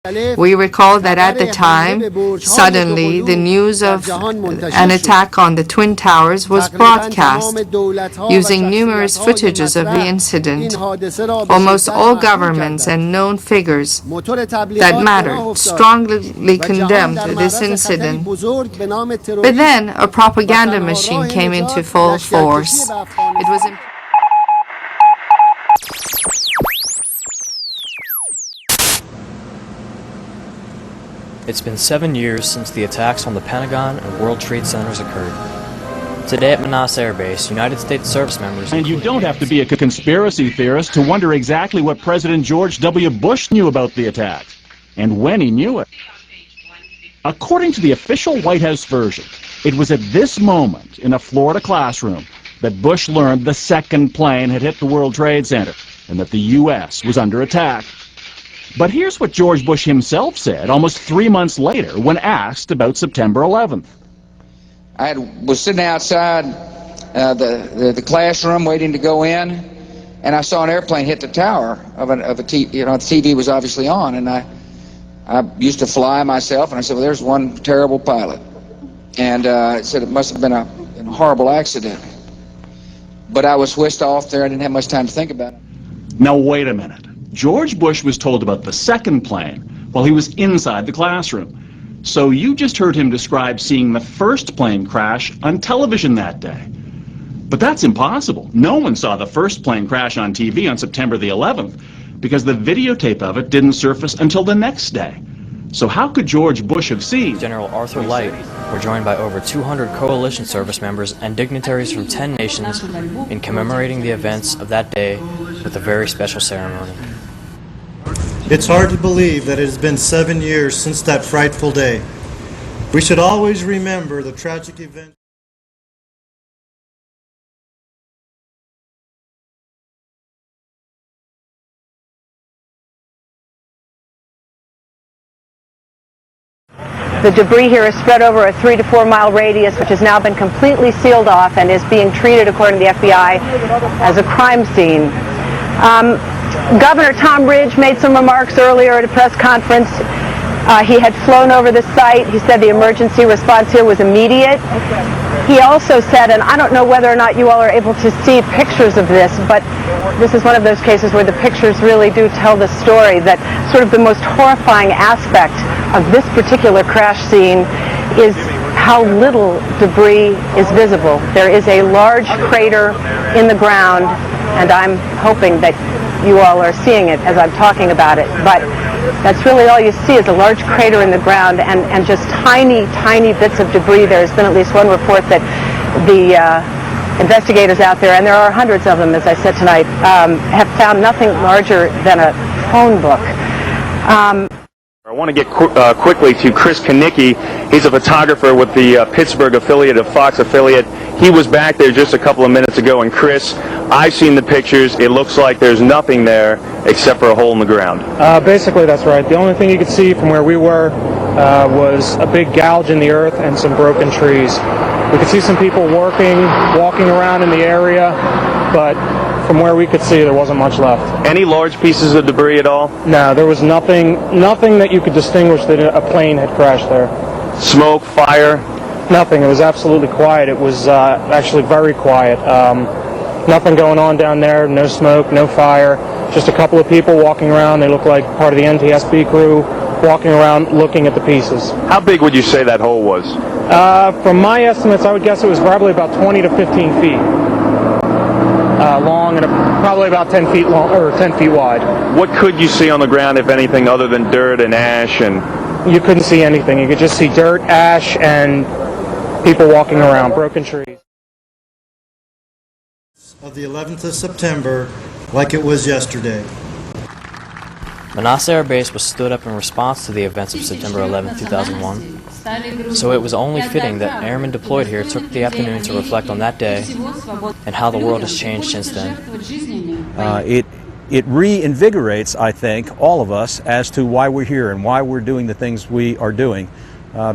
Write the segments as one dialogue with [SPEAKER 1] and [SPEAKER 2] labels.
[SPEAKER 1] We recall that at the time, suddenly the news of an attack on the Twin Towers was broadcast. Using numerous footages of the incident, almost all governments and known figures that mattered strongly condemned this incident. But then a propaganda machine came into full force. It was
[SPEAKER 2] It's been 7 years since the attacks on the Pentagon and World Trade Centers occurred. Today at Manaus Air Base, United States service members...
[SPEAKER 3] And you don't have to be a conspiracy theorist to wonder exactly what President George W. Bush knew about the attack, and when he knew it. According to the official White House version, it was at this moment in a Florida classroom that Bush learned the second plane had hit the World Trade Center and that the U.S. was under attack. But here's what George Bush himself said almost 3 months later when asked about September 11th.
[SPEAKER 4] I was sitting outside the classroom waiting to go in, and I saw an airplane hit the tower of a TV. You know, the TV was obviously on, and I used to fly myself, and I said, well, there's one terrible pilot. And it said it must have been a horrible accident. But I was whisked off there. I didn't have much time to think about it.
[SPEAKER 3] Now, wait a minute. George Bush was told about the second plane while he was inside the classroom. So you just heard him describe seeing the first plane crash on television that day. But that's impossible. No one saw the first plane crash on TV on September the 11th because the videotape of it didn't surface until the next day. So how could George Bush have seen...
[SPEAKER 2] General Arthur Light were joined by over 200 coalition service members and dignitaries from 10 nations in commemorating the events of that day with a very special ceremony.
[SPEAKER 5] It's hard to believe that it has been 7 years since that frightful day. We should always remember the tragic event.
[SPEAKER 6] The debris here is spread over a 3 to 4 mile radius, which has now been completely sealed off and is being treated, according to the FBI, as a crime scene. Governor Tom Ridge made some remarks earlier at a press conference. He had flown over the site. He said the emergency response here was immediate. He also said, and I don't know whether or not you all are able to see pictures of this, but this is one of those cases where the pictures really do tell the story, that sort of the most horrifying aspect of this particular crash scene is how little debris is visible. There is a large crater in the ground, and I'm hoping that you all are seeing it as I'm talking about it, but that's really all you see is a large crater in the ground and just tiny, tiny bits of debris. There's been at least one report that the investigators out there, and there are hundreds of them, as I said tonight, have found nothing larger than a phone book.
[SPEAKER 7] I want to get quickly to Chris Kanicki. He's a photographer with the Pittsburgh affiliate of Fox affiliate. He was back there just a couple of minutes ago, and Chris, I've seen the pictures. It looks like there's nothing there except for a hole in the ground.
[SPEAKER 8] Basically, that's right. The only thing you could see from where we were was a big gouge in the earth and some broken trees. We could see some people walking around in the area, but from where we could see, there wasn't much left.
[SPEAKER 7] Any large pieces of debris at all?
[SPEAKER 8] No, there was nothing that you could distinguish that a plane had crashed there.
[SPEAKER 7] Smoke, fire?
[SPEAKER 8] Nothing. It was absolutely quiet. It was actually very quiet. Nothing going on down there, no smoke, no fire, just a couple of people walking around. They look like part of the NTSB crew walking around looking at the pieces.
[SPEAKER 7] How big would you say that hole was?
[SPEAKER 8] From my estimates, I would guess it was probably about 20 to 15 feet long and probably about 10 feet long or 10 feet wide.
[SPEAKER 7] What could you see on the ground, if anything, other than dirt and ash? And
[SPEAKER 8] you couldn't see anything. You could just see dirt, ash, and people walking around, broken trees.
[SPEAKER 5] Of the 11th of September, like it was yesterday.
[SPEAKER 2] Manaus Air Base was stood up in response to the events of September 11, 2001, so it was only fitting that airmen deployed here took the afternoon to reflect on that day and how the world has changed since then.
[SPEAKER 9] It reinvigorates, I think, all of us as to why we're here and why we're doing the things we are doing,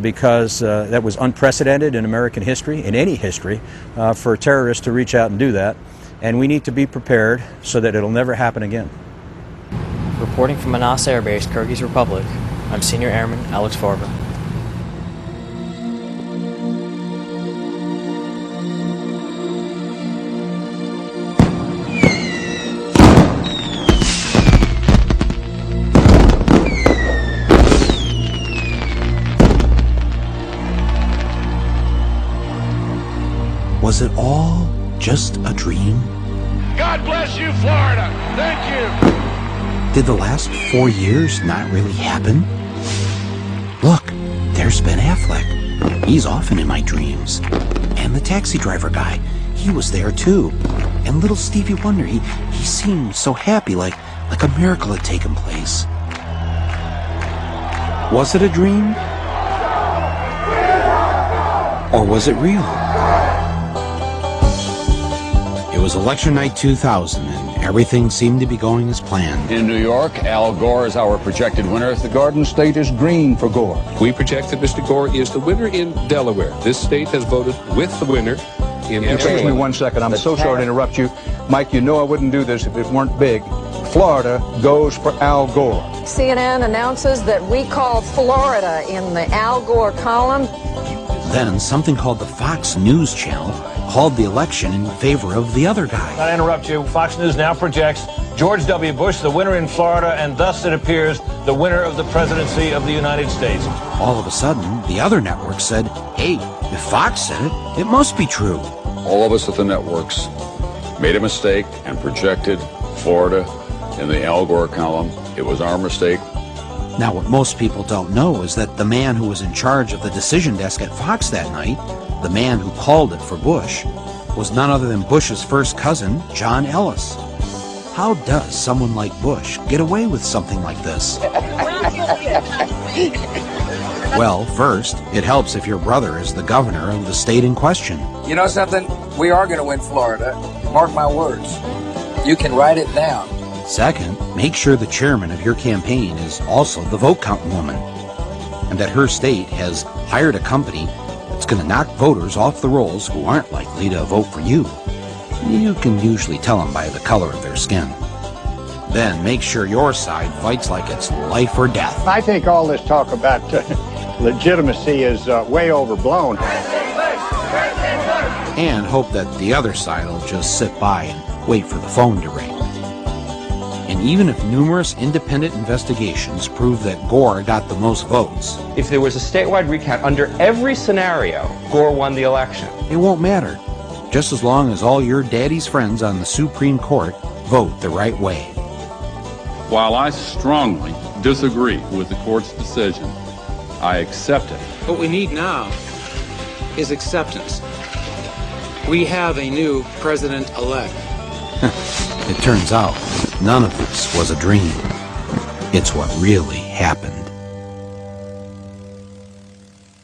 [SPEAKER 9] because that was unprecedented in American history, in any history, for terrorists to reach out and do that, and we need to be prepared so that it'll never happen again.
[SPEAKER 2] Reporting from Manaus Air Base, Kyrgyz Republic, I'm Senior Airman Alex Farber.
[SPEAKER 10] Was it all just a dream?
[SPEAKER 11] God bless you, Florida. Thank you.
[SPEAKER 10] Did the last 4 years not really happen? Look, there's Ben Affleck. He's often in my dreams. And the taxi driver guy, he was there too. And little Stevie Wonder, he seemed so happy, like a miracle had taken place. Was it a dream? Or was it real? It was election night 2000, and everything seemed to be going as planned.
[SPEAKER 12] In New York, Al Gore is our projected winner. The Garden State is green for Gore.
[SPEAKER 13] We project that Mr. Gore is the winner in Delaware. This state has voted with the winner in
[SPEAKER 12] Excuse me 1 second. I'm so sorry to interrupt you. Mike, you know I wouldn't do this if it weren't big. Florida goes for Al Gore.
[SPEAKER 14] CNN announces that we call Florida in the Al Gore column.
[SPEAKER 10] Then something called the Fox News Channel called the election in favor of the other guy.
[SPEAKER 15] I interrupt you. Fox News now projects George W. Bush the winner in Florida, and thus it appears the winner of the presidency of the United States.
[SPEAKER 10] All of a sudden, the other network said, hey, if Fox said it, it must be true.
[SPEAKER 12] All of us at the networks made a mistake and projected Florida in the Al Gore column. It was our mistake.
[SPEAKER 10] Now, what most people don't know is that the man who was in charge of the decision desk at Fox that night, the man who called it for Bush, was none other than Bush's first cousin, John Ellis. How does someone like Bush get away with something like this? Well, first, it helps if your brother is the governor of the state in question.
[SPEAKER 4] You know something? We are going to win Florida. Mark my words. You can write it down.
[SPEAKER 10] Second, make sure the chairman of your campaign is also the vote counting woman, and that her state has hired a company that's going to knock voters off the rolls who aren't likely to vote for you. You can usually tell them by the color of their skin. Then make sure your side fights like it's life or death.
[SPEAKER 16] I think all this talk about legitimacy is way overblown.
[SPEAKER 10] And hope that the other side will just sit by and wait for the phone to ring. And even if numerous independent investigations prove that Gore got the most votes,
[SPEAKER 17] if there was a statewide recount under every scenario, Gore won the election.
[SPEAKER 10] It won't matter, just as long as all your daddy's friends on the Supreme Court vote the right way.
[SPEAKER 18] While I strongly disagree with the court's decision, I accept it.
[SPEAKER 19] What we need now is acceptance. We have a new president-elect.
[SPEAKER 10] It turns out none of this was a dream. It's what really happened.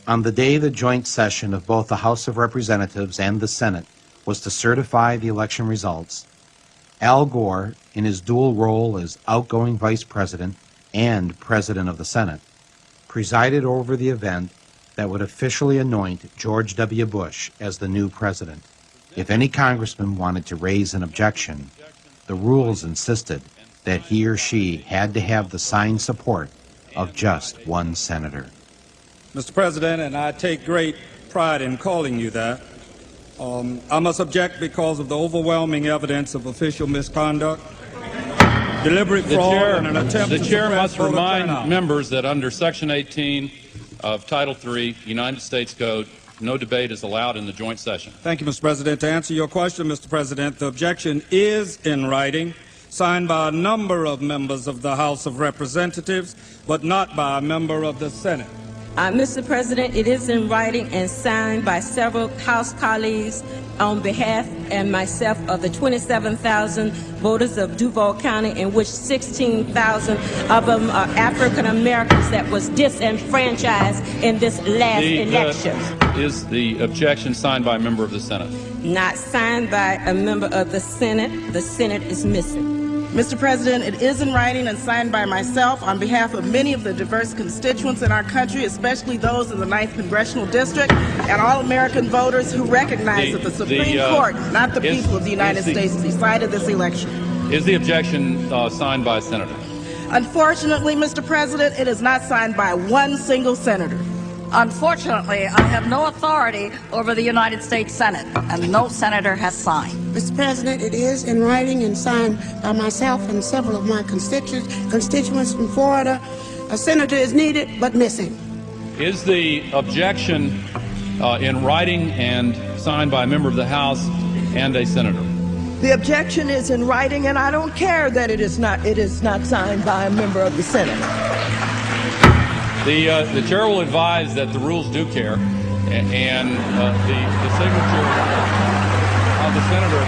[SPEAKER 10] On the day the joint session of both the House of Representatives and the Senate was to certify the election results, Al Gore, in his dual role as outgoing Vice President and President of the Senate, presided over the event that would officially anoint George W. Bush as the new president. If any congressman wanted to raise an objection, the rules insisted that he or she had to have the signed support of just one senator.
[SPEAKER 20] Mr. President, and I take great pride in calling you that, I must object because of the overwhelming evidence of official misconduct, deliberate fraud, and an attempt to suppress voter turnout.
[SPEAKER 18] The chair must remind members that under Section 18 of Title III, United States Code, no debate is allowed in the joint session.
[SPEAKER 20] Thank you, Mr. President. To answer your question, Mr. President, the objection is in writing, signed by a number of members of the House of Representatives, but not by a member of the Senate.
[SPEAKER 21] Mr. President, it is in writing and signed by several House colleagues on behalf and myself of the 27,000 voters of Duval County, in which 16,000 of them are African Americans that was disenfranchised in this last election.
[SPEAKER 18] Is the objection signed by a member of the Senate?
[SPEAKER 21] Not signed by a member of the Senate. The Senate is missing.
[SPEAKER 22] Mr. President, it is in writing and signed by myself on behalf of many of the diverse constituents in our country, especially those in the 9th Congressional District, and all American voters who recognize that the Supreme Court, not the people of the United States, decided this election.
[SPEAKER 18] Is the objection signed by a senator?
[SPEAKER 22] Unfortunately, Mr. President, it is not signed by one single senator.
[SPEAKER 14] Unfortunately, I have no authority over the United States Senate, and no senator has signed.
[SPEAKER 1] Mr. President, it is in writing and signed by myself and several of my constituents from Florida. A senator is needed, but missing.
[SPEAKER 18] Is the objection in writing and signed by a member of the House and a senator?
[SPEAKER 3] The objection is in writing, and I don't care that it is not signed by a member of the Senate.
[SPEAKER 18] The chair will advise that the rules do care, and the signature of the senator.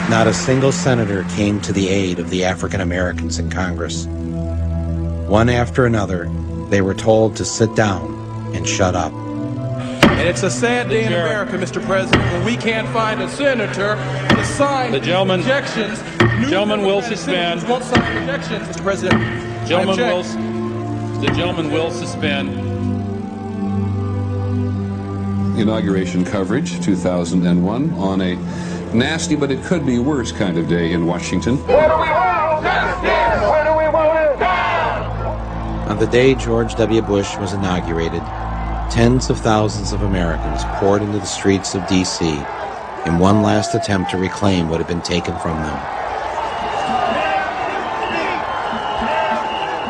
[SPEAKER 10] Not a single senator came to the aid of the African Americans in Congress. One after another, they were told to sit down and shut up.
[SPEAKER 23] And it's a sad day in America, Mr. President, when we can't find a senator to sign
[SPEAKER 18] the
[SPEAKER 23] objections.
[SPEAKER 18] The gentleman will suspend.
[SPEAKER 23] Won't sign objections, Mr. President.
[SPEAKER 18] The gentleman will suspend.
[SPEAKER 13] Inauguration coverage, 2001, on a nasty, but it could be worse kind of day in Washington.
[SPEAKER 11] Where do we want justice? Where do we want it down?
[SPEAKER 10] On the day George W. Bush was inaugurated, tens of thousands of Americans poured into the streets of D.C. in one last attempt to reclaim what had been taken from them.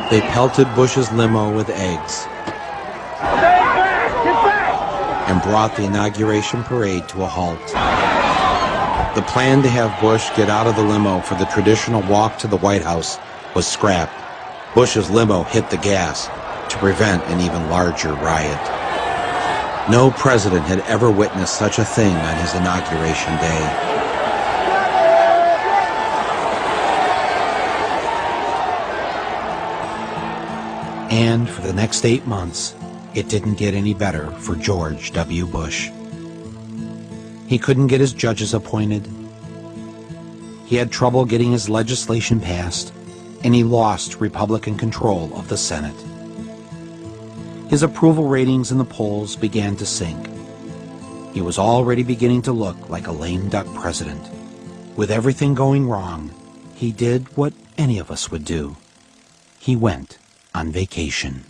[SPEAKER 10] They pelted Bush's limo with eggs and brought the inauguration parade to a halt. The plan to have Bush get out of the limo for the traditional walk to the White House was scrapped. Bush's limo hit the gas to prevent an even larger riot. No president had ever witnessed such a thing on his inauguration day. And for the next 8 months, it didn't get any better for George W. Bush. He couldn't get his judges appointed. He had trouble getting his legislation passed, and he lost Republican control of the Senate. His approval ratings in the polls began to sink. He was already beginning to look like a lame duck president. With everything going wrong, he did what any of us would do. He went on vacation.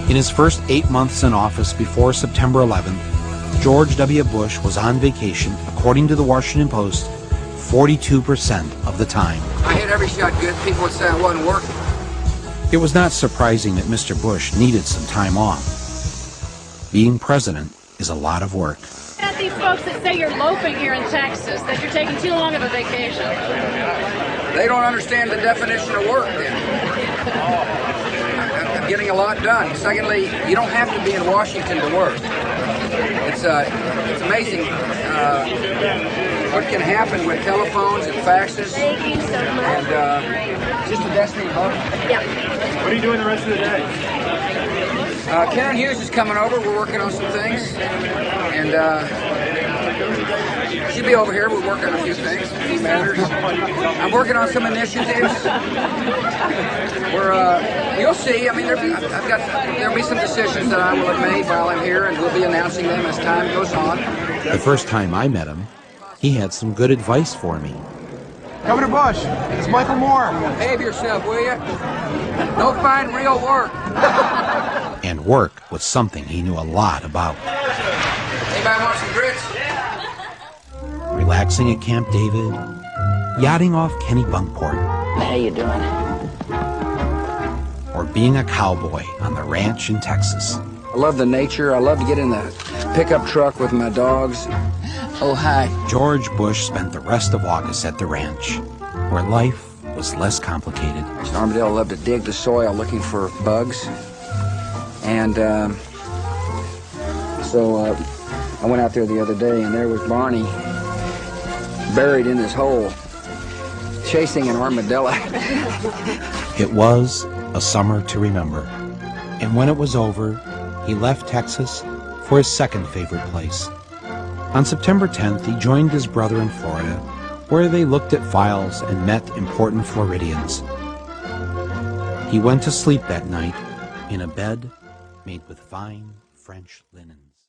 [SPEAKER 10] In his first 8 months in office before September 11th, George W. Bush was on vacation, according to the Washington Post, 42% of the time.
[SPEAKER 4] I hit every shot good. People would say I wasn't working.
[SPEAKER 10] It was not surprising that Mr. Bush needed some time off. Being president is a lot of work.
[SPEAKER 24] At these folks that say you're loafing here in Texas, that you're taking too long of a vacation.
[SPEAKER 4] They don't understand the definition of work then. I'm getting a lot done. Secondly, you don't have to be in Washington to work. It's amazing what can happen with telephones and faxes.
[SPEAKER 24] Thank you so much.
[SPEAKER 4] And just a destiny vote.
[SPEAKER 24] Yeah.
[SPEAKER 23] What are you doing the rest of the day?
[SPEAKER 4] Karen Hughes is coming over. We're working on some things. And she'll be over here. We're working on a few things, a few matters. I'm working on some initiatives. You'll see. I mean, there'll be some decisions that I will have made while I'm here, and we'll be announcing them as time goes on.
[SPEAKER 10] The first time I met him, he had some good advice for me.
[SPEAKER 23] Governor Bush, it's Michael Moore.
[SPEAKER 4] Behave yourself, will you? Don't find real work.
[SPEAKER 10] And work was something he knew a lot about.
[SPEAKER 4] Anybody want some grits?
[SPEAKER 10] Relaxing at Camp David, yachting off Kenny Bunkport.
[SPEAKER 4] How you doing?
[SPEAKER 10] Or being a cowboy on the ranch in Texas.
[SPEAKER 4] I love the nature. I love to get in the pickup truck with my dogs. Oh, hi.
[SPEAKER 10] George Bush spent the rest of August at the ranch, where life was less complicated.
[SPEAKER 4] Mr. Armadale loved to dig the soil looking for bugs. And so I went out there the other day, and there was Barney buried in his hole, chasing an armadillo.
[SPEAKER 10] It was a summer to remember. And when it was over, he left Texas for his second favorite place. On September 10th, he joined his brother in Florida, where they looked at files and met important Floridians. He went to sleep that night in a bed made with fine French linens.